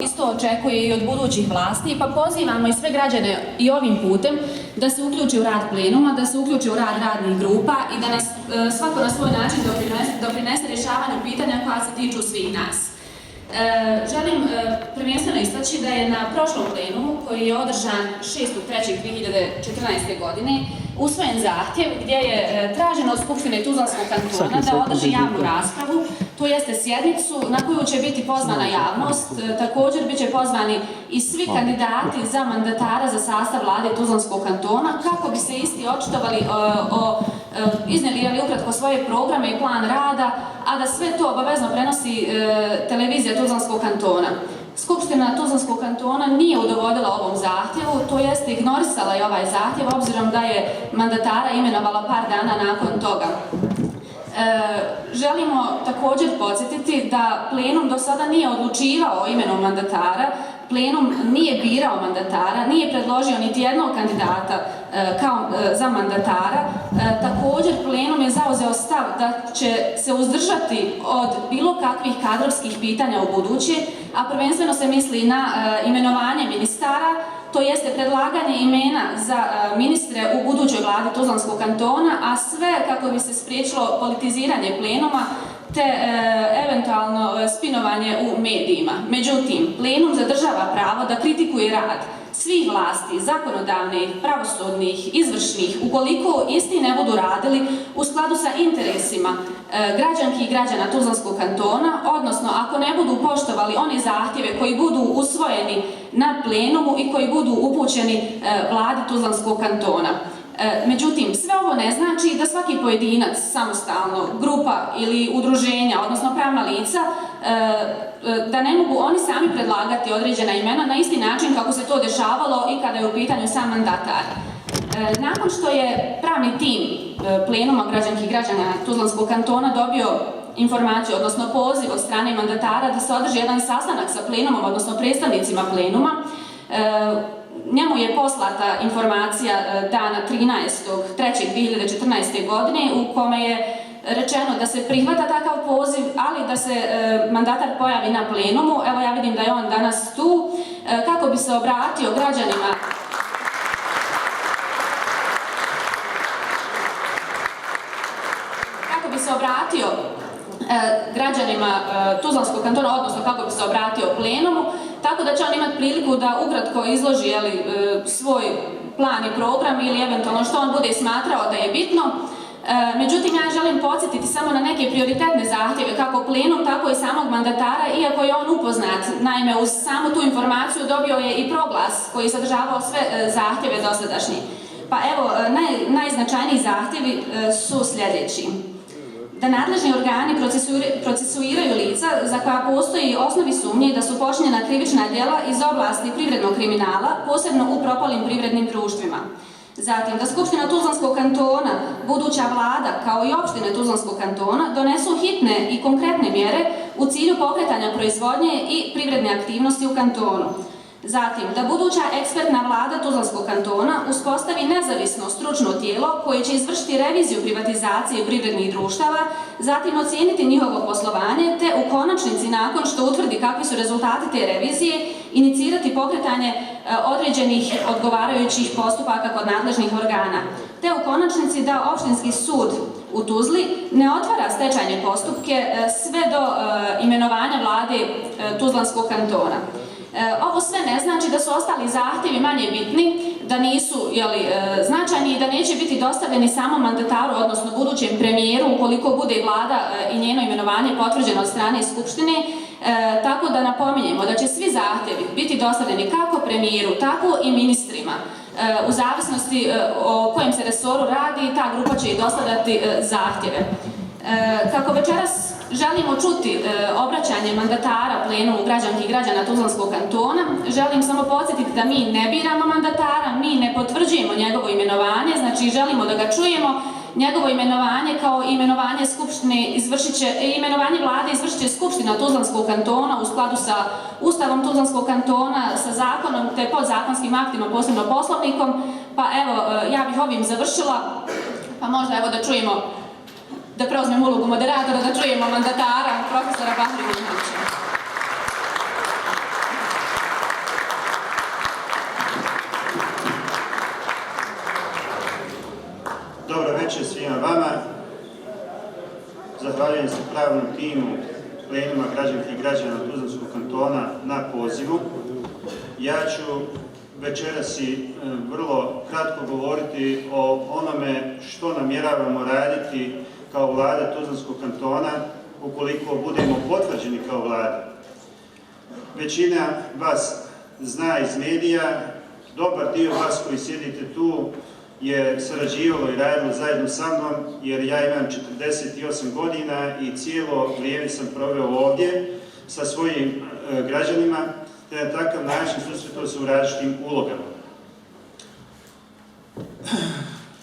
Isto očekuje i od budućih vlasti, pa pozivamo i sve građane i ovim putem da se uključi u rad plenuma, da se uključi u rad radnih grupa i da nas svako na svoj način doprinese rješavanju pitanja koja se tiču svih nas. Želim prvenstveno istaći da je na prošlom plenumu, koji je održan 6.3.2014. godine, usvojen zahtjev gdje je traženo od Skupštine Tuzlanskog kantona da održi javnu raspravu, to jeste sjednicu na koju će biti pozvana javnost. Također bit će pozvani i svi kandidati za mandatara za sastav vlade Tuzlanskog kantona kako bi se isti očitovali iznijeli ukratko svoje programe i plan rada, a da sve to obavezno prenosi televizija Tuzlanskog kantona. Skupština Tuzlanskog kantona nije udovoljila ovom zahtjevu, to jest ignorisala je ovaj zahtjev obzirom da je mandatara imenovala par dana nakon toga. Želimo također podsjetiti da plenum do sada nije odlučivao o imenu mandatara, plenum nije birao mandatara, nije predložio niti jednog kandidata za mandatara. Također plenum je zauzeo stav da će se uzdržati od bilo kakvih kadrovskih pitanja u buduće, a prvenstveno se misli na imenovanje ministara, to jeste predlaganje imena za ministre u budućoj vladi Tuzlanskog kantona, a sve kako bi se spriječilo politiziranje plenuma te eventualno spinovanje u medijima. Međutim, plenum zadržava pravo da kritikuje rad svih vlasti, zakonodavnih, pravosudnih, izvršnih, ukoliko isti ne budu radili u skladu sa interesima građanki i građana Tuzlanskog kantona, odnosno ako ne budu poštovali one zahtjeve koji budu usvojeni na plenumu i koji budu upućeni vladi Tuzlanskog kantona. Međutim, sve ovo ne znači da svaki pojedinac, samostalno, grupa ili udruženja, odnosno pravna lica, da ne mogu oni sami predlagati određena imena na isti način kako se to dešavalo i kada je u pitanju sam mandatar. Nakon što je pravni tim plenuma građanki i građana Tuzlanskog kantona dobio informaciju, odnosno poziv od strane mandatara da se održi jedan sastanak sa plenumom, odnosno predstavnicima plenuma, njemu je poslata informacija dana 13.3.2014. godine u kome je rečeno da se prihvata takav poziv, ali da se mandatar pojavi na plenumu. Evo ja vidim da je on danas tu, kako bi se obratio građanima Tuzlanskog kantona, odnosno kako bi se obratio plenumu, tako da će on imati priliku da ukratko izloži svoj plan i program ili eventualno što on bude smatrao da je bitno. Međutim, ja želim podsjetiti samo na neke prioritetne zahtjeve, kako plenum, tako i samog mandatara, iako je on upoznat. Naime, uz samu tu informaciju dobio je i proglas koji je sadržavao sve zahtjeve dosadašnji. Pa evo, najznačajniji zahtjevi su sljedeći. Da nadležni organi procesuiraju lica za koja postoji osnovi sumnje da su počinjena krivična djela iz oblasti privrednog kriminala, posebno u propalim privrednim društvima. Zatim, da Skupština Tuzlanskog kantona, buduća vlada, kao i opštine Tuzlanskog kantona, donesu hitne i konkretne mjere u cilju pokretanja proizvodnje i privredne aktivnosti u kantonu. Zatim, da buduća ekspertna vlada Tuzlanskog kantona uspostavi nezavisno stručno tijelo koje će izvršiti reviziju privatizacije privrednih društava, zatim ocijeniti njihovo poslovanje, te u konačnici, nakon što utvrdi kakvi su rezultati te revizije, inicirati pokretanje određenih odgovarajućih postupaka kod nadležnih organa. Te u konačnici da opštinski sud u Tuzli ne otvara stečajne postupke sve do imenovanja vlade Tuzlanskog kantona. Ovo sve ne znači da su ostali zahtjevi manje bitni, da nisu značajni i da neće biti dostavljeni samo mandataru, odnosno budućem premijeru, ukoliko bude vlada i njeno imenovanje potvrđeno od strane Skupštine. Tako da napominjemo da će svi zahtjevi biti dostavljeni kako premijeru, tako i ministrima. U zavisnosti o kojem se resoru radi, ta grupa će i dostavljati zahtjeve. Kako večeras želimo čuti obraćanje mandatara plenumu građanki i građana Tuzlanskog kantona, želim samo podsjetiti da mi ne biramo mandatara, mi ne potvrđujemo njegovo imenovanje, znači želimo da ga čujemo. Njegovo imenovanje kao imenovanje imenovanje vlade izvršit će Skupština Tuzlanskog kantona u skladu sa Ustavom Tuzlanskog kantona, sa zakonom te podzakonskim aktima, posebno poslovnikom. Pa evo, ja bih ovim završila, pa možda evo da čujemo, da preuzmem ulogu moderatora, da čujemo mandatara, profesora Bahru Ivanovića. večer svima vama. Zahvaljujem se pravnom timu plenuma građanki i građana Tuzlanskog kantona na pozivu. Ja ću večeras i vrlo kratko govoriti o onome što namjeravamo raditi kao vlada Tuzlanskog kantona ukoliko budemo potvrđeni kao vlada. Većina vas zna iz medija, dobar dio vas koji sjedite tu je sarađivalo i radilo zajedno sa mnom, jer ja imam 48 godina i cijelo vrijeme sam proveo ovdje sa svojim građanima, te na takav način susretao se u različitim ulogama.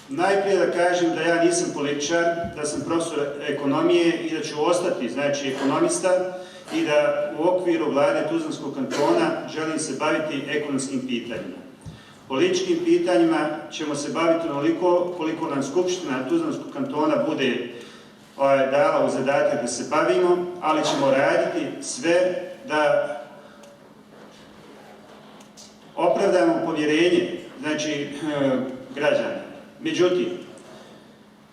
Najprije da kažem da ja nisam političar, da sam profesor ekonomije i da ću ostati, znači, ekonomista i da u okviru vlade Tuzlanskog kantona želim se baviti ekonomskim pitanjima. Političkim pitanjima ćemo se baviti onoliko koliko nam Skupština Tuzlanskog kantona bude dala u zadatak da se bavimo, ali ćemo raditi sve da opravdamo povjerenje, znači, građana. Međutim,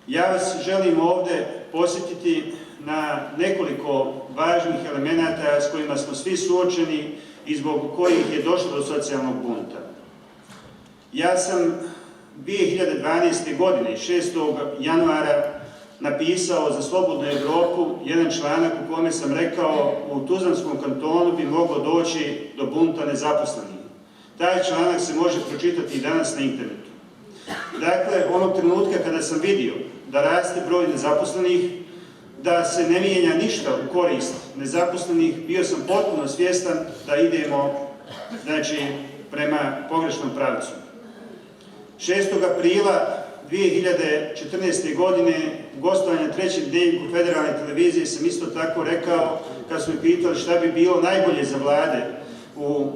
ja vas želim ovdje posjetiti na nekoliko važnih elemenata s kojima smo svi suočeni i zbog kojih je došlo do socijalnog bunta. Ja sam 2012. godine, 6. januara, napisao za Slobodnu Europu jedan članak u kome sam rekao u Tuzlanskom kantonu bi moglo doći do bunta nezaposlenih. Taj članak se može pročitati i danas na internetu. Dakle, onog trenutka kada sam vidio da raste broj nezaposlenih, da se ne mijenja ništa u korist nezaposlenih, bio sam potpuno svjestan da idemo, znači, prema pogrešnom pravcu. 6. aprila 2014. godine u gostovanju na Trećem dnevniku Federalne televizije sam isto tako rekao, kad su me pitali šta bi bilo najbolje za vlade u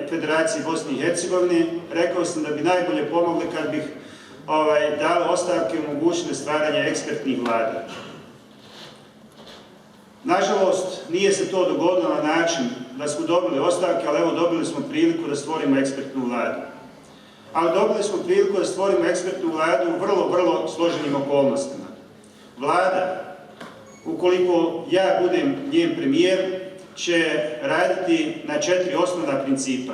Federaciji Bosne i Hercegovine, rekao sam da bi najbolje pomogli kad bih dali ostavke i omogućili stvaranje ekspertnih vlada. Nažalost, nije se to dogodilo na način da smo dobili ostavke, ali evo dobili smo priliku da stvorimo ekspertnu vladu. Ali dobili smo priliku da stvorimo ekspertnu vladu u vrlo složenim okolnostima. Vlada, ukoliko ja budem njen premijer, će raditi na 4 osnovna principa.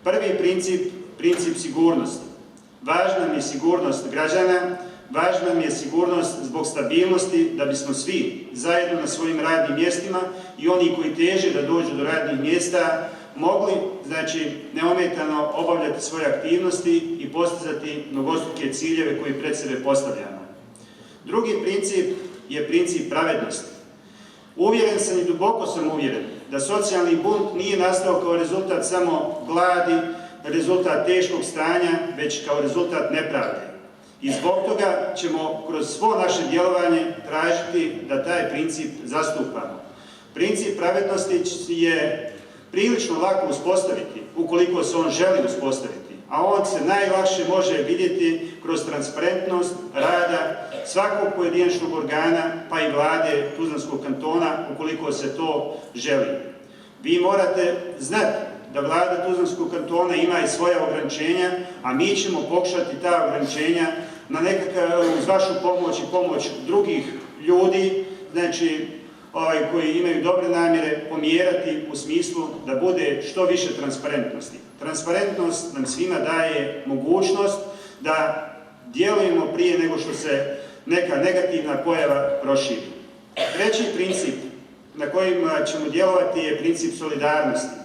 Prvi princip, princip sigurnosti. Važna mi je sigurnost građana, važna mi je sigurnost zbog stabilnosti, da bismo svi zajedno na svojim radnim mjestima i oni koji teže da dođu do radnih mjesta mogli, znači, neometano obavljati svoje aktivnosti i postizati mnogostruke ciljeve koji pred sebe postavljamo. Drugi princip je princip pravednosti. Uvjeren sam i duboko sam uvjeren da socijalni bunt nije nastao kao rezultat samo gladi, rezultat teškog stanja, već kao rezultat nepravde. I zbog toga ćemo kroz svo naše djelovanje tražiti da taj princip zastupamo. Princip pravednosti je prilično lako uspostaviti, ukoliko se on želi uspostaviti, a on se najlakše može vidjeti kroz transparentnost rada svakog pojedinačnog organa, pa i vlade Tuzlanskog kantona, ukoliko se to želi. Vi morate znati da vlada Tuzlanskog kantona ima i svoja ograničenja, a mi ćemo pokušati ta ograničenja na uz vašu pomoć i pomoć drugih ljudi, znači, koji imaju dobre namjere, pomjerati u smislu da bude što više transparentnosti. Transparentnost nam svima daje mogućnost da djelujemo prije nego što se neka negativna pojava proširi. Treći princip na kojim ćemo djelovati je princip solidarnosti.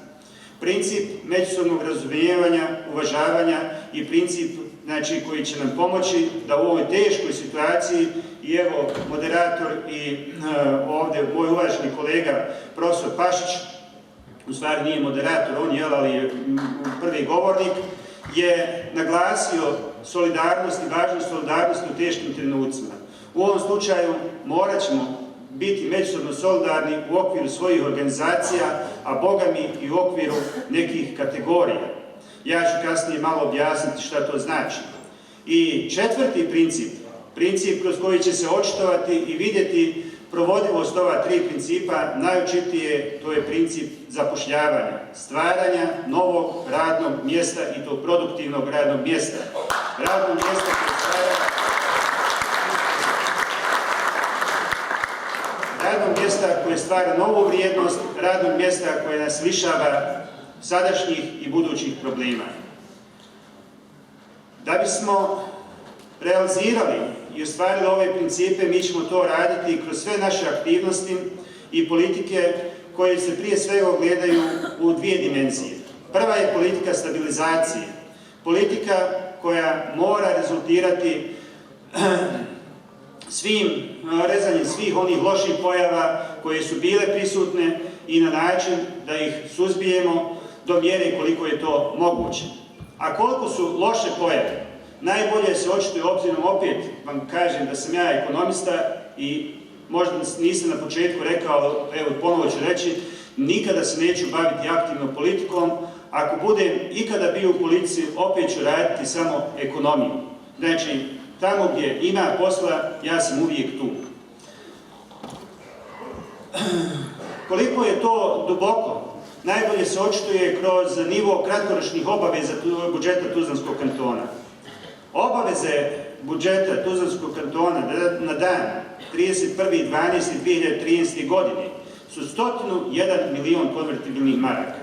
Princip međusobnog razumijevanja, uvažavanja i princip, znači, koji će nam pomoći da u ovoj teškoj situaciji, i evo moderator i ovdje moj uvaženi kolega profesor Pašić, u stvari nije moderator, on je, ali je prvi govornik, je naglasio solidarnost i važnost solidarnosti u teškim trenucima. U ovom slučaju morat ćemo biti međusobno solidarni u okviru svojih organizacija, a Boga mi i u okviru nekih kategorija. Ja ću kasnije malo objasniti šta to znači. I četvrti princip, princip kroz koji će se očitovati i vidjeti provodivost ova 3 principa, najočitije to je princip zapošljavanja, stvaranja novog radnog mjesta i to produktivnog radnog mjesta. Radnog mjesta koje stvara radnog mjesta koje stvara novu vrijednost, radnog mjesta koje nas lišava sadašnjih i budućih problema. Da bismo realizirali i ostvarili ove principe, mi ćemo to raditi kroz sve naše aktivnosti i politike koje se prije svega ogledaju u dvije dimenzije. Prva je politika stabilizacije, politika koja mora rezultirati rezanjem svih onih loših pojava koje su bile prisutne i na način da ih suzbijemo do mjere koliko je to moguće. A koliko su loše pojave, najbolje se očituje obzirom, opet vam kažem da sam ja ekonomista i možda nisam na početku rekao, evo ponovo ću reći, nikada se neću baviti aktivno politikom. Ako budem ikada bio u politici, opet ću raditi samo ekonomiju. Znači, tamo gdje ima posla, ja sam uvijek tu. Koliko je to duboko, najbolje se očituje kroz nivo kratkoročnih obaveza budžeta Tuzlanskog kantona. Obaveze budžeta Tuzlanskog kantona na dan 31.12.2013. godine su 101 milion konvertibilnih maraka.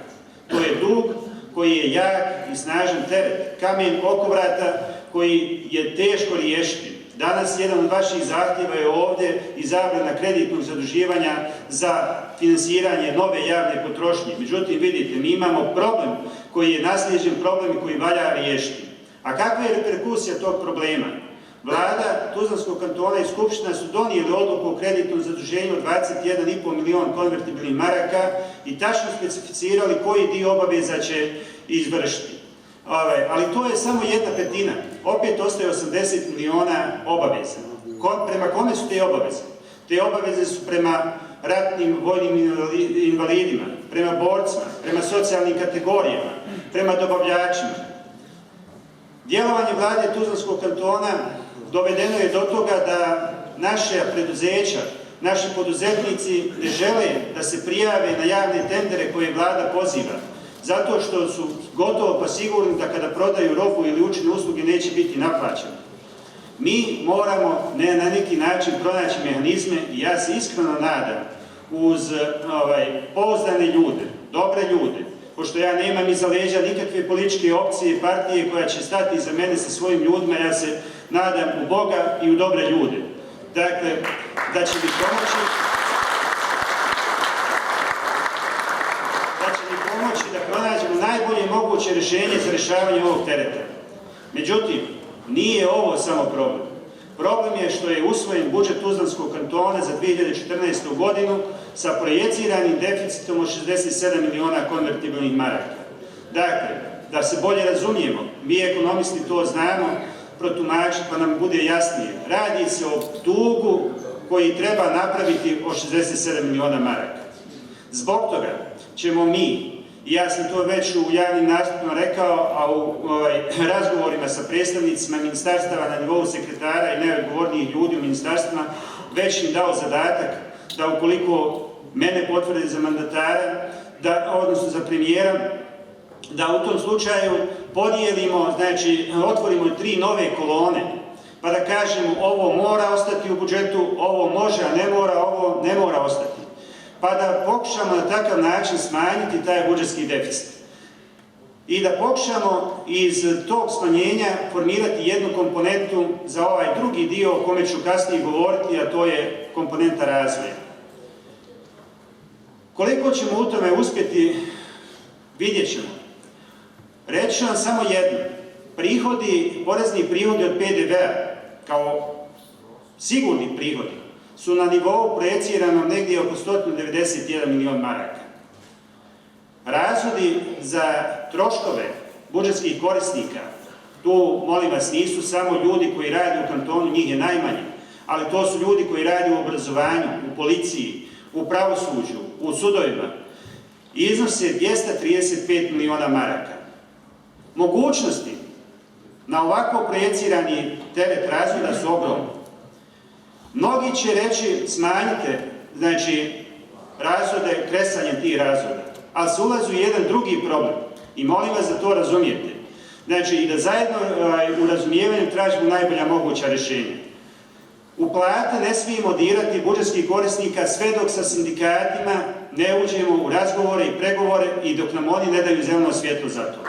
To je dug koji je jak i snažan teret, kamen oko vrata koji je teško riješiti. Danas jedan od vaših zahtjeva je ovdje i zabrana kreditnog zaduživanja za finansiranje nove javne potrošnje. Međutim, vidite, mi imamo problem koji je naslijeđen problem i koji valja riješiti. A kakva je reperkusija tog problema? Vlada Tuzlanskog kantona i Skupština su donijeli odluku o kreditnom zaduženju od 21,5 milion konvertibilnih maraka i tačno specificirali koji dio obaveza će izvršiti. Ali to je samo 1/5. Opet ostaje 80 miliona obaveza. Prema kome su te obaveze? Te obaveze su prema ratnim vojnim invalidima, prema borcima, prema socijalnim kategorijama, prema dobavljačima. Djelovanje vlade Tuzlanskog kantona dovedeno je do toga da naše preduzeća, naši poduzetnici ne žele da se prijave na javne tendere koje vlada poziva, zato što su gotovo pa sigurni da kada prodaju robu ili učine usluge neće biti naplaćeni. Mi moramo na neki način pronaći mehanizme i ja se iskreno nadam uz pouzdane ljude, dobre ljude, pošto ja nemam iza leđa nikakve političke opcije i partije koja će stati iza mene sa svojim ljudima, ja se nadam u Boga i u dobre ljude. Dakle, da će mi pomoći da pronađemo najbolje moguće rješenje za rješavanje ovog tereta. Međutim, nije ovo samo problem. Problem je što je usvojen budžet Tuzlanskog kantona za 2014. godinu sa projeciranim deficitom od 67 miliona konvertibilnih maraka. Dakle, da se bolje razumijemo, mi ekonomisti to znamo protumačiti pa nam bude jasnije. Radi se o dugu koji treba napraviti od 67 miliona maraka. Zbog toga ćemo mi, i ja sam to već u javnim nastupima rekao, a u razgovorima sa predstavnicima ministarstava na nivou sekretara i najodgovornijih ljudi u ministarstvima, već im dao zadatak da ukoliko mene potvrde za mandatara, odnosno za premijera, da u tom slučaju podijelimo, znači otvorimo 3 nove kolone, pa da kažemo ovo mora ostati u budžetu, ovo može, a ne mora, ovo ne mora ostati. Pa da pokušamo na takav način smanjiti taj budžetski deficit. I da pokušamo iz tog smanjenja formirati jednu komponentu za ovaj drugi dio o kome ću kasnije govoriti, a to je komponenta razvoja. Koliko ćemo u tome uspjeti, vidjet ćemo. Reći ću vam samo jedno. Porezni prihodi od PDV-a, kao sigurni prihodi, su na nivou projeciranom negdje oko 191 milion maraka. Rashodi za troškove budžetskih korisnika, tu, molim vas, nisu samo ljudi koji rade u kantonu, njih je najmanje, ali to su ljudi koji rade u obrazovanju, u policiji, u pravosuđu, u sudovima. Iznose 235 miliona maraka. Mogućnosti na ovako projecirani teret razvoda su ogromne. Mnogi će reći smanjite, znači, rashode kresanjem tih rashoda, ali se ulazi u jedan drugi problem i molim vas da to razumijete. Znači, i da zajedno u razumijevanju tražimo najbolja moguća rješenja. U plate ne smijemo dirati budžetskih korisnika sve dok sa sindikatima ne uđemo u razgovore i pregovore i dok nam oni ne daju zeleno svjetlo za to.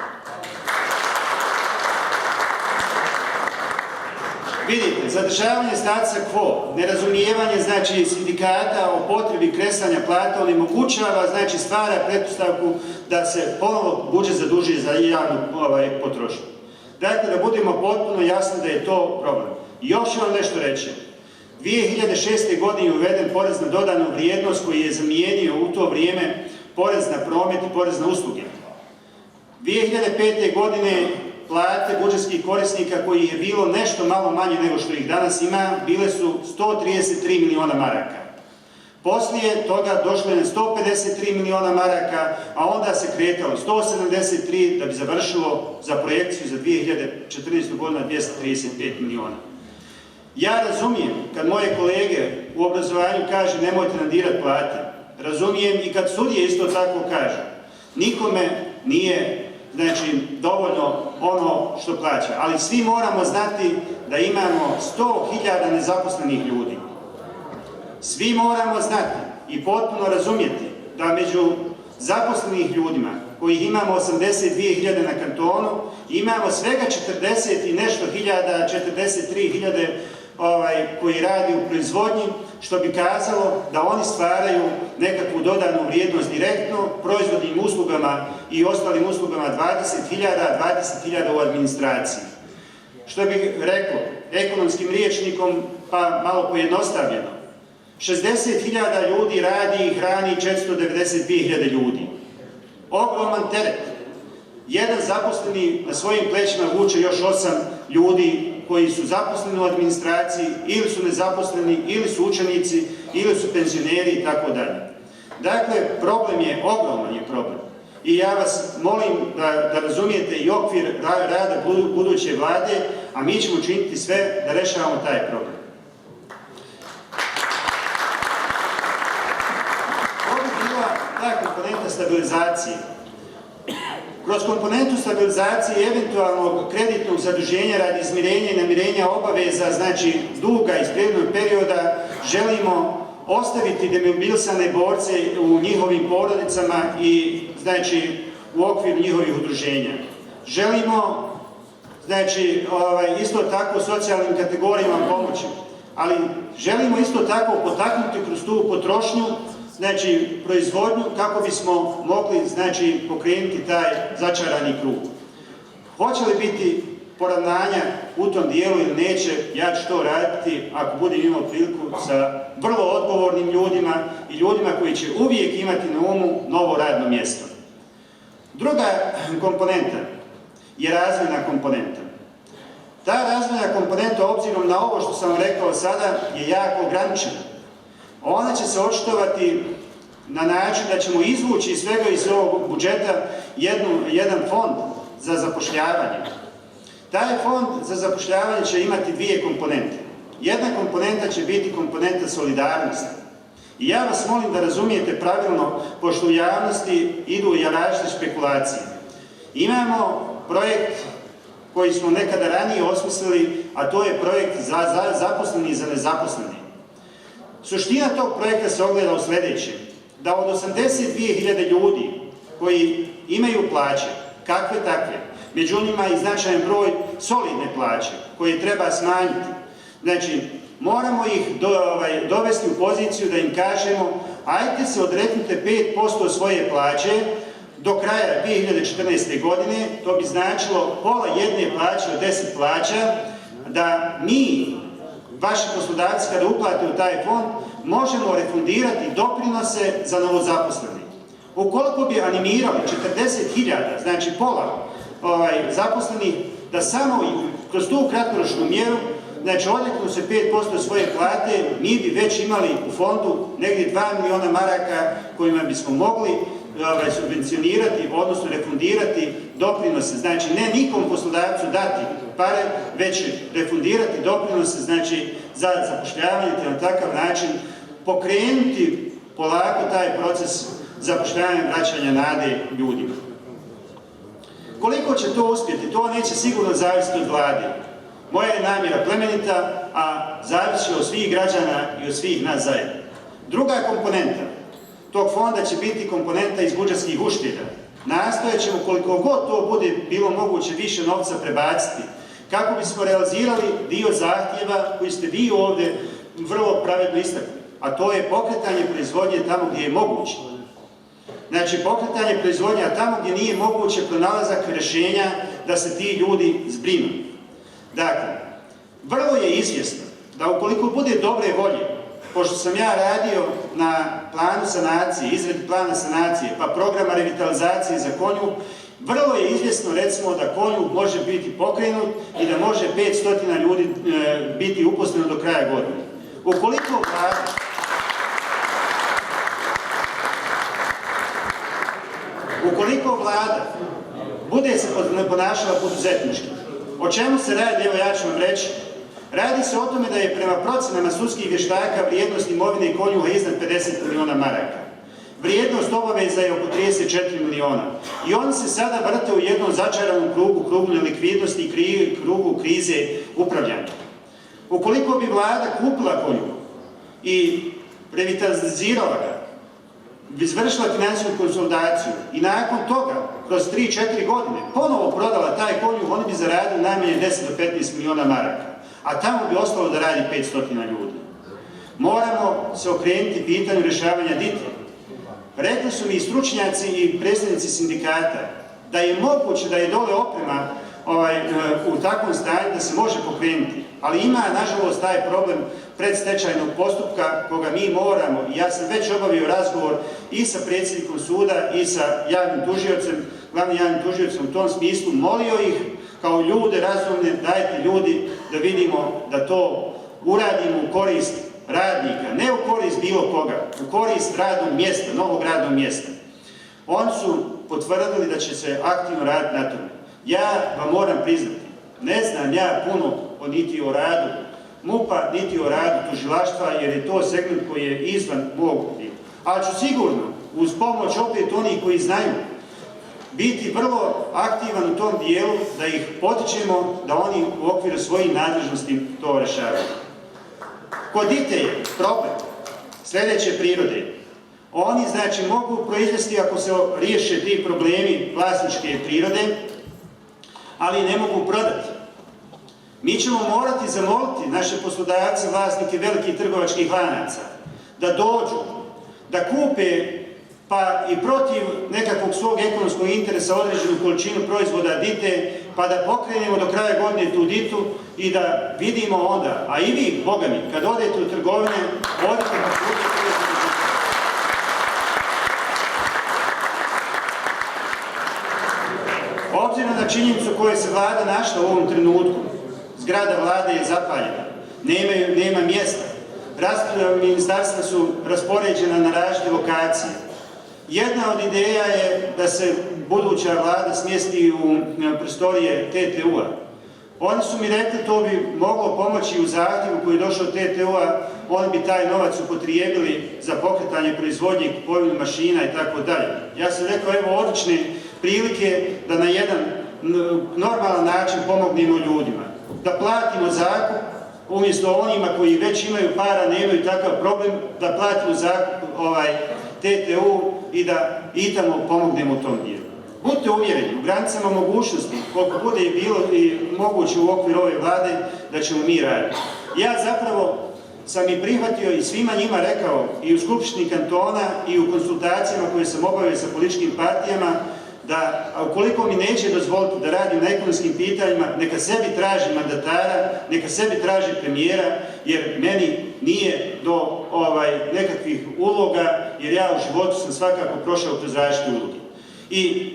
Vidite, zadržavanje statusa quo, nerazumijevanje znači sindikata o potrebi kresanja plata onemogućava, znači stvara pretpostavku da se ponovo budžet zadužuje za javnu potrošnju. Dakle, da budemo potpuno jasni da je to problem. I još ću vam nešto reći. 2006. godine je uveden porez na dodanu vrijednost koji je zamijenio u to vrijeme porez na promet i porez na usluge. 2005. godine plate budžetskih korisnika koji je bilo nešto malo manje nego što ih danas ima, bile su 133 miliona maraka. Poslije toga došlo je na 153 miliona maraka, a onda se kretalo 173 da bi završilo za projekciju za 2014. godinu 235 miliona. Ja razumijem kad moje kolege u obrazovanju kažu nemojte nam dirati plate. Razumijem i kad sudije isto tako kažu. Nikome nije dovoljno ono što plaća. Ali svi moramo znati da imamo 100.000 nezaposlenih ljudi. Svi moramo znati i potpuno razumjeti da među zaposlenih ljudima, kojih imamo 82.000 na kantonu, imamo svega 40 i nešto hiljada, 43.000 koji radi u proizvodnji, što bi kazalo da oni stvaraju nekakvu dodanu vrijednost direktno, proizvodnim uslugama i ostalim uslugama 20.000 u administraciji. Što bih rekao, ekonomskim rječnikom, pa malo pojednostavljeno, 60.000 ljudi radi i hrani 492.000 ljudi. Ogroman teret. Jedan zaposleni na svojim plećima vuče još 8 ljudi koji su zaposleni u administraciji, ili su nezaposleni, ili su učenici, ili su penzioneri i tako dalje. Dakle, problem je, ogroman je problem. I ja vas molim da razumijete i okvir rada buduće vlade, a mi ćemo činiti sve da rešavamo taj problem. Ovo bi bila ta komponenta stabilizacije. Kroz komponentu stabilizacije i eventualnog kreditnog zaduženja radi izmirenja i namirenja obaveza, znači duga iz prethodnog perioda, želimo ostaviti demobilisane borce u njihovim porodicama i znači u okviru njihovih udruženja. Želimo znači isto tako socijalnim kategorijama pomoći, ali želimo isto tako potaknuti kroz tu potrošnju, znači proizvodnju, kako bismo mogli znači pokrenuti taj začarani krug. Hoće li biti poravnanja u tom dijelu ili neće, ja ću to raditi ako budem imao priliku sa vrlo odgovornim ljudima i ljudima koji će uvijek imati na umu novo radno mjesto. Druga komponenta je razvojna komponenta. Ta razvojna komponenta, obzirom na ovo što sam vam rekao sada, je jako ograničena. Ona će se očitovati na način da ćemo izvući iz svega iz ovog budžeta jedan fond za zapošljavanje. Taj fond za zapošljavanje će imati dvije komponente. Jedna komponenta će biti komponenta solidarnosti. I ja vas molim da razumijete pravilno, pošto u javnosti idu i različite špekulacije. Imamo projekt koji smo nekada ranije osmislili, a to je projekt za zaposleni i za nezaposleni. Suština tog projekta se ogleda u sljedećem, da od 82.000 ljudi koji imaju plaće, kakve takve, među njima i značajan broj solidne plaće koje treba smanjiti. Znači, moramo ih dovesti u poziciju da im kažemo ajte se odreknite 5% svoje plaće do kraja 2014. godine, to bi značilo pola jedne plaće od 10 plaća, da mi, vaši poslodavci kada uplate u taj fond, možemo refundirati doprinose za novozaposlene. Ukoliko bi animirali 40.000, znači pola zaposlenih, da samo kroz tu kratkoročnu mjeru, znači odreknu se 5% svoje plate, mi bi već imali u fondu negdje 2 miliona maraka kojima bismo mogli subvencionirati, odnosno refundirati doprinose. Znači ne nikom poslodavcu dati pare, već refundirati doprinose, znači za zapošljavanje, te na takav način pokrenuti polako taj proces zapošljavanja i vraćanja nade ljudima. Koliko će to uspjeti, to neće sigurno zavisiti od vlade. Moja je namjera plemenita, a zavisi od svih građana i od svih nas zajedno. Druga komponenta tog fonda će biti komponenta iz budžetskih ušteda. Nastojat ćemo koliko god to bude bilo moguće više novca prebaciti kako bismo realizirali dio zahtjeva koji ste vi ovdje vrlo pravedno istakli, a to je pokretanje proizvodnje tamo gdje je moguće. Znači, pokretanje proizvodnje, a tamo gdje nije moguće pronalazak rješenja da se ti ljudi zbrinu. Dakle, vrlo je izvjesno da ukoliko bude dobre volje, pošto sam ja radio na planu sanacije, izradi plana sanacije, pa programa revitalizacije za Konjuh, vrlo je izvjesno, recimo, da Konjuh može biti pokrenut i da može 500 ljudi biti uposleno do kraja godine. Ukoliko vlada bude se ponašala poduzetnički, o čemu se radi, evo ja ću vam reći, radi se o tome da je prema procenama sudskih vještaka vrijednost imovine Konjuha iznad 50 miliona maraka. Vrijednost obaveza je oko 34 miliona. I oni se sada vrte u jednom začaranom krugu nelikvidnosti i krugu krize upravljanja. Ukoliko bi vlada kupila Konjuh i revitalizirala ga, izvršila financijsku konsolidaciju i nakon toga, kroz 3-4 godine, ponovo prodala taj Konjuh, oni bi zaradili najmanje 10 do 15 miliona maraka, a tamo bi ostalo da radi 500 ljudi. Moramo se okrenuti pitanju rješavanja DIT-a. Rekli su mi i stručnjaci i predstavnici sindikata da je moguće da je dole oprema u takvom stanju da se može pokrenuti, ali ima, nažalost, taj problem predstečajnog postupka koga mi moramo, i ja sam već obavio razgovor i sa predsjednikom suda i sa glavnim javnim tužiocem u tom smislu, molio ih kao ljude razumne, dajte ljudi da vidimo da to uradimo u korist radnika, ne u korist bilo koga, u korist radnog mjesta, novog radnog mjesta. Oni su potvrdili da će se aktivno raditi na tome. Ja vam moram priznati, ne znam ja puno niti o radu MUP-a, niti o radu tužilaštva, jer je to segment koji je izvan mog djela. Ali ću sigurno, uz pomoć opet onih koji znaju, biti vrlo aktivan u tom dijelu, da ih potičemo da oni u okviru svojih nadležnosti to rješavaju. Kod DIT-a je problem sljedeće prirode. Oni, znači, mogu proizvesti, ako se riješe ti problemi vlasničke prirode, ali ne mogu prodati. Mi ćemo morati zamoliti naše poslodavce, vlasnike velikih trgovačkih lanaca, da dođu, da kupe, pa i protiv nekakvog svog ekonomskog interesa određenu količinu proizvoda DIT-e, pa da pokrenemo do kraja godine tu DIT-u i da vidimo onda, a i vi, Boga mi, kad odete u trgovine, odete na kupiti proizvode. Obzirom na činjenicu koje se vlada našla u ovom trenutku, zgrada vlade je zapaljena, nema mjesta, ministarstva su raspoređena na različite lokacije. Jedna od ideja je da se buduća vlada smjesti u prostorije TTU-a. Oni su mi rekli to bi moglo pomoći u zahtjevu koji je došao od TTU-a, oni bi taj novac upotrijebili za pokretanje proizvodnje, kupovinu mašina i tako dalje. Ja sam rekao, evo odlične prilike da na jedan normalan način pomognemo ljudima. Da platimo zakup, umjesto onima koji već imaju para, nemaju takav problem, da platimo zakup TTU i da i tamo pomognemo u tom dijelu. Budite uvjereni, u granicama mogućnosti, koliko bude i bilo i moguće u okviru ove vlade, da ćemo mi raditi. Ja zapravo sam i prihvatio i svima njima rekao, i u Skupštini kantona i u konsultacijama koje sam obavio sa političkim partijama, da ukoliko mi neće dozvoliti da radim na ekonomskim pitanjima, neka sebi traži mandatara, neka sebi traži premijera, jer meni nije do nekakvih uloga, jer ja u životu sam svakako prošao kroz različite uloge. I,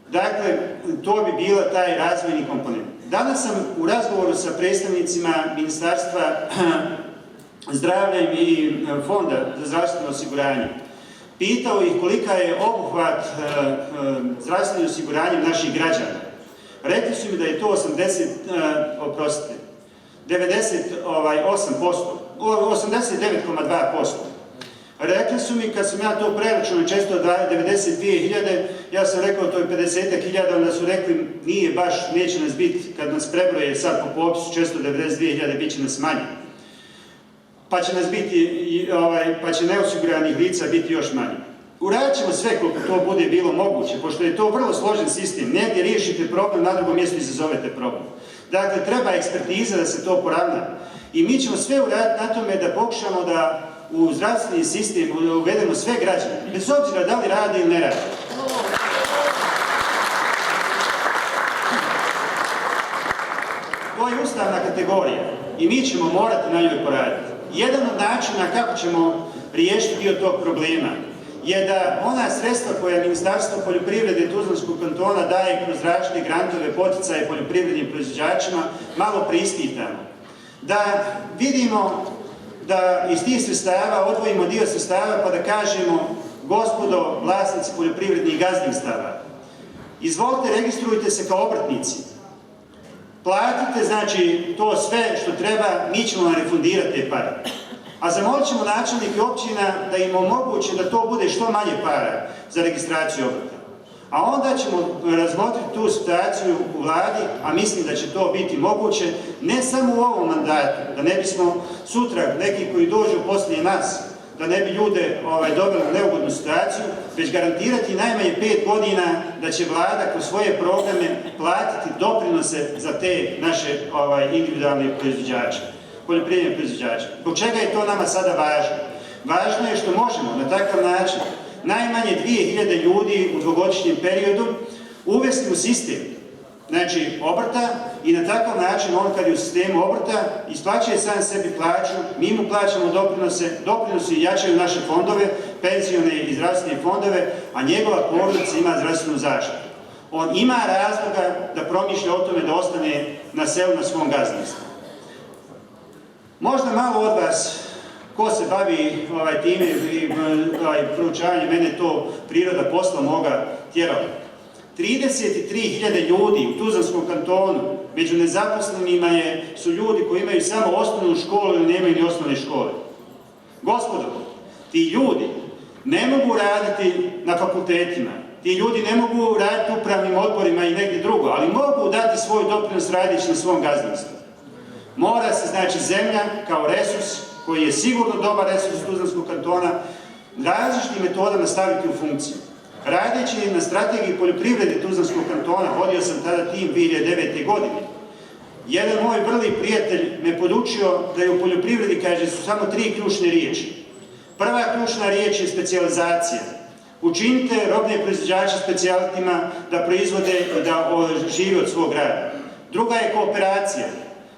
dakle, to bi bila taj razvojni komponent. Danas sam u razgovoru sa predstavnicima Ministarstva zdravlja i Fonda za zdravstveno osiguranje pitao ih kolika je obuhvat zdravstvenim osiguranjem naših građana. Rekli su mi da je to 89,2%. Rekli su mi, kad sam ja to preračunao, često 92.000, ja sam rekao to je 50.000, onda su rekli nije baš, neće nas biti, kad nas prebroje sad po popisu 492.000, bit će nas manje. pa će nas biti, pa će neosiguranih lica biti još manje. Uradit ćemo sve koliko to bude bilo moguće, pošto je to vrlo složen sistem. Negdje riješite problem, na drugom mjestu izazovete problem. Dakle, treba ekspertiza da se to poravna. I mi ćemo sve uraditi na tome da pokušamo da u zdravstveni sistem uvedemo sve građane, bez obzira da li rade ili ne rade. To je ustavna kategorija i mi ćemo morati na njoj poraditi. Jedan od načina kako ćemo riješiti dio tog problema je da ona sredstva koja Ministarstvo poljoprivrede Tuzlanskog kantona daje kroz različite grantove, poticaje poljoprivrednim proizvođačima malo preispitamo. Da vidimo da iz tih sredstava odvojimo dio sredstava pa da kažemo: gospodo vlasnici poljoprivrednih gazdinstava, izvolite, registrujte se kao obrtnici. Platite, znači, to sve što treba, mi ćemo vam refundirati te pare. A zamolit ćemo načelnike općina da im omoguće da to bude što manje para za registraciju obrta. A onda ćemo razmotriti tu situaciju u vladi, a mislim da će to biti moguće, ne samo u ovom mandatu, da ne bismo sutra neki koji dođu poslije nas, da ne bi ljude doveli u neugodnu situaciju, već garantirati najmanje 5 godina da će vlada kroz svoje programe platiti doprinose za te naše individualne proizvođače, poljoprivredne proizvođače. Zbog čega je to nama sada važno? Važno je što možemo na takav način najmanje 2000 ljudi u dvogodišnjem periodu uvesti u sistem, znači obrta, i na takav način on kad je u sistemu obrta isplaćuje sam sebi plaću, mi mu plaćamo doprinose, doprinosi jačaju naše fondove, penzione i zdravstvene fondove, a njegova porodica ima zdravstvenu zaštitu. On ima razloga da promišlja o tome da ostane na selu na svom gazdinstvu. Možda malo od vas ko se bavi time i proučavanjem, mene to priroda posla moga tjerala. 33.000 ljudi u Tuzlanskom kantonu, među nezaposlenima su ljudi koji imaju samo osnovnu školu ili nemaju ni osnovne škole. Gospodo, ti ljudi ne mogu raditi na fakultetima, ti ljudi ne mogu raditi u upravnim odborima i negdje drugo, ali mogu dati svoj doprinos radići na svom gazdinstvu. Mora se, znači, zemlja kao resurs, koji je sigurno dobar resurs Tuzlanskog kantona, različitim metodama staviti u funkciju. Radeći na strategiji poljoprivrede Tuzlanskog kantona, vodio sam tada tim 2009. godine, jedan moj vrli prijatelj me podučio da je u poljoprivredi, kaže, su samo 3 ključne riječi. Prva ključna riječ je specijalizacija. Učinite robne proizvođače specijalitima da proizvode i da žive od svog rada. Druga je kooperacija.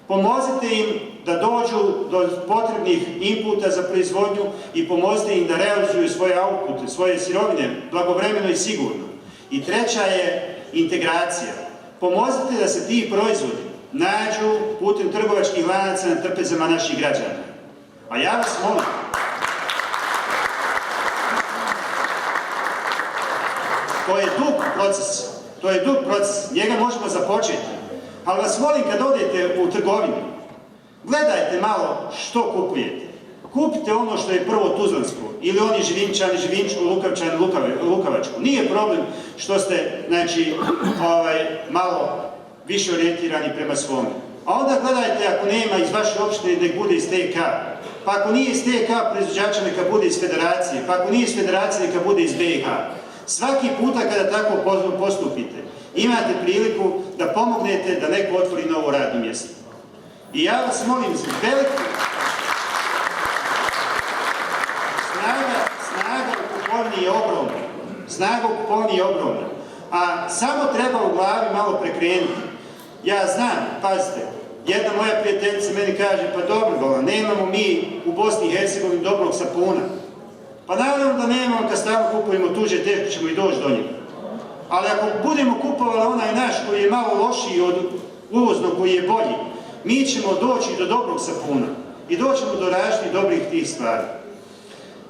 Pomozite im da dođu do potrebnih inputa za proizvodnju i pomozite im da realizuju svoje outpute, svoje sirovine, blagovremeno i sigurno. I treća je integracija. Pomozite da se ti proizvodi nađu putem trgovačkih lanaca na trpezama naših građana. A ja vas molim, to je dug proces, njega možemo započeti. Ali vas molim, kad odete u trgovinu, gledajte malo što kupujete. Kupite ono što je prvo tuzlansko, ili oni Živinčani, Živinčku, Lukavčani, Lukavačku. Nije problem što ste, znači, malo više orijentirani prema svome. A onda gledajte, ako nema iz vaše opštine, nek bude iz TK. Pa ako nije iz TK proizvođača, neka bude iz federacije. Pa ako nije iz federacije, neka bude iz BiH. Svaki puta kada tako postupite, imate priliku da pomognete da neko otvori novo radno mjesto. I ja vas molim, snaga u kupovini je ogromna. Snaga u kupovini je ogromna. A samo treba u glavi malo prekrenuti. Ja znam, pazite, jedna moja prijateljica meni kaže, pa dobro, Bola, nemamo mi u Bosni i Hercegovini dobrog sapuna. Pa naravno da nemamo, kad stalno kupujemo tuđe, teško ćemo i doći do njega. Ali ako budemo kupovali onaj naš koji je malo lošiji od uvoznog koji je bolji, mi ćemo doći do dobrog sapuna i doćemo do različitih dobrih tih stvari.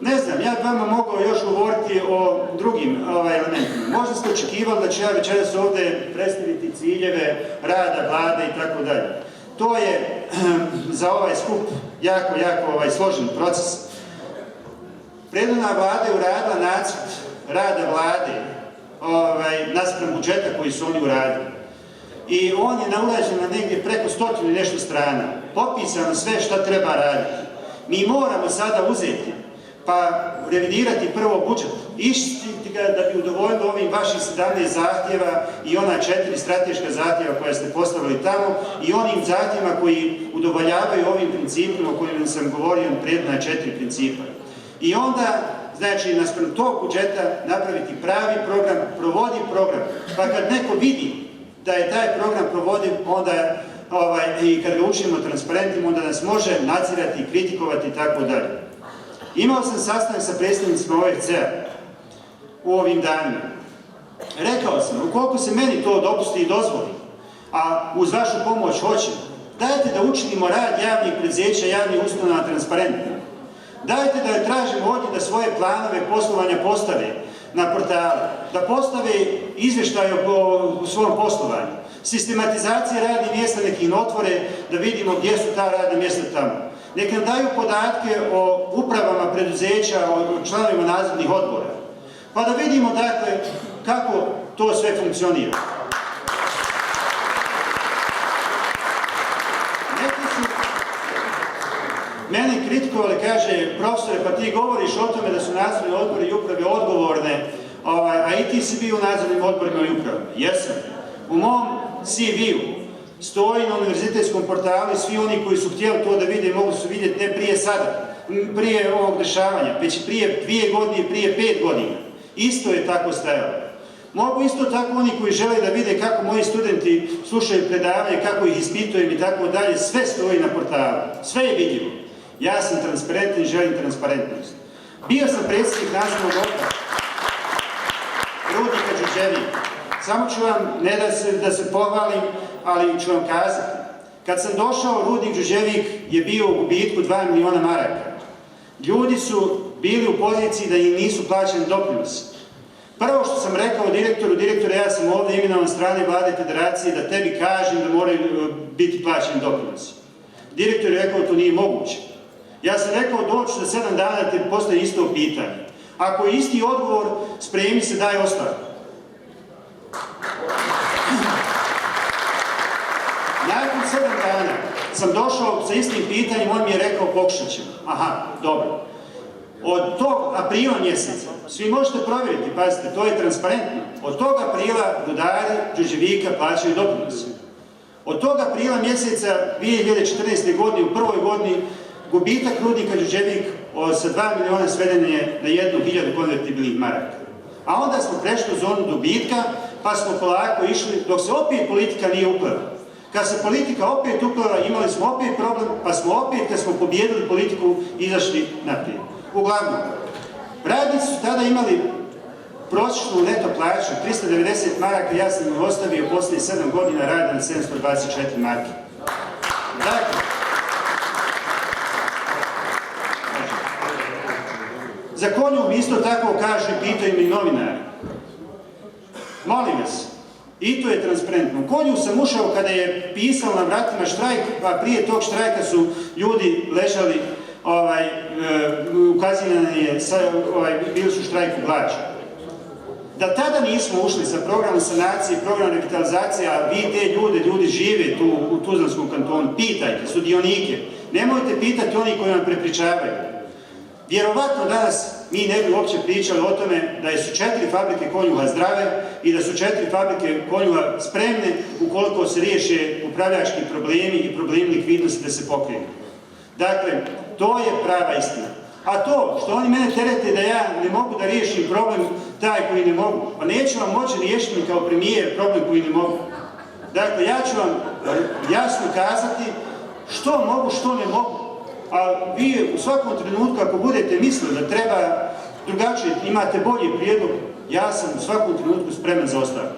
Ne znam, ja bih vama mogao još govoriti o drugim elementima. Možda ste očekivali da ću ja večeras ovdje predstaviti ciljeve rada vlade i tako dalje. To je za ovaj skup jako složen proces. Prethodna vlada je uradila nacrt rada vlade naspram budžeta koji su oni uradili. I on je naurađen na negdje preko 100 i nešto strana. Popisano sve šta treba raditi. Mi moramo sada uzeti, pa revidirati prvo budžet, iščititi ga da bi udovoljili ovim vaših 17 zahtjeva i ona 4 strateška zahtjeva koje ste postavili tamo i onim zahtjevima koji udovoljavaju ovim principima o kojima sam govorio prethodna 4 principa. I onda, znači, naspram tog budžeta napraviti pravi program, provodi program, pa kad neko vidi da je taj program provodiv, onda i kad ga učinimo transparentnim, onda nas može nadzirati, kritikovati i tako dalje. Imao sam sastanak sa predstavnicima OFC-a u ovim danima. Rekao sam, ukoliko se meni to dopusti i dozvoli, a uz vašu pomoć hoćemo, dajte da učinimo rad javnih preduzeća, javnih ustanova transparentno. Dajte da tražimo ovdje da svoje planove poslovanja postave na portalu, da postave izvještaje o svom poslovanju. Sistematizacija radnih mjesta nekih otvore, da vidimo gdje su ta radna mjesta tamo. Nek nam daju podatke o upravama preduzeća, o članovima nadzornih odbora. Pa da vidimo, dakle, kako to sve funkcionira. Neki su meni kritikovali, kaže, profesore, pa ti govoriš o tome da su nadzorni odbori i uprave odgovorne, a i ti si bio u nadzornim odborima i upravama. Jesam. U mom CV-u stoji na univerzitetskom portalu i svi oni koji su htjeli to da vide mogli su vidjeti ne prije sada, prije ovog dešavanja, već prije 2 godine, prije 5 godina. Isto je tako stajalo. Mogu isto tako oni koji žele da vide kako moji studenti slušaju predavanje, kako ih ispitujem i tako dalje, sve stoji na portalu, sve je vidljivo. Ja sam transparentan i želim transparentnost. Bio sam predsjednik nadzornog odbora Rudnika Đurđevika. Samo ću vam, ne da se pohvalim, ali ću vam kazati. Kad sam došao, Rudnik Đurđevik je bio u gubitku 2 miliona maraka. Ljudi su bili u poziciji da im nisu plaćeni doprinosi. Prvo što sam rekao direktore, ja sam ovdje imenovan strane Vlade Federacije da tebi kažem da moraju biti plaćeni doprinosi. Direktor je rekao to nije moguće. Ja sam rekao doći za 7 dana te postoji isto pitanje. Ako je isti odgovor, spremi se, daj ostavku. Nakon 7 dana sam došao sa istim pitanjem, on mi je rekao pokušat ćemo. Aha, dobro. Od tog aprila mjeseca, svi možete provjeriti, pazite, to je transparentno, od tog aprila rudari Đurđevika plaćaju doprinose. Od tog aprila mjeseca 2014. godine, u prvoj godini, gubitak Rudnika Đurđevik sa 2 miliona sveden je na 1.000 konvertibilnih maraka. A onda smo prešli u zonu dobitka, pa smo polako išli, dok se opet politika nije uplela. Kad se politika opet uplela, imali smo opet problem, pa smo opet, kad smo pobijedili politiku, izašli naprijed. Uglavnom, radnici su tada imali prosječnu neto plaću 390 maraka, ja sam ih ostavio poslije 7 godina rada na 724 marke. Dakle, za Konjum isto tako kažu i pitaju mi novinari. Molim vas, i to je transparentno. U Konju sam ušao kada je pisao na vratima štrajk, a prije tog štrajka su ljudi ležali, ukazivano je, bili su štrajku glađa. Da tada nismo ušli sa programom sanacije, programom revitalizacije, a vi te ljudi žive tu u Tuzlanskom kantonu, pitajte sudionike, nemojte pitati oni koji vam prepričavaju. Vjerovatno danas mi ne bi uopće pričali o tome da su 4 fabrike konjuha zdrave i da su 4 fabrike konjuha spremne ukoliko se riješe upravljački problemi i problemi likvidnosti da se pokrenu. Dakle, to je prava istina. A to što oni mene terete da ja ne mogu da riješim problem taj koji ne mogu, pa neću vam moći riješiti kao premijer problem koji ne mogu. Dakle, ja ću vam jasno kazati što mogu, što ne mogu. A vi u svakom trenutku, ako budete mislili da treba drugačije, imate bolji prijedlog, ja sam u svakom trenutku spreman za ostavku.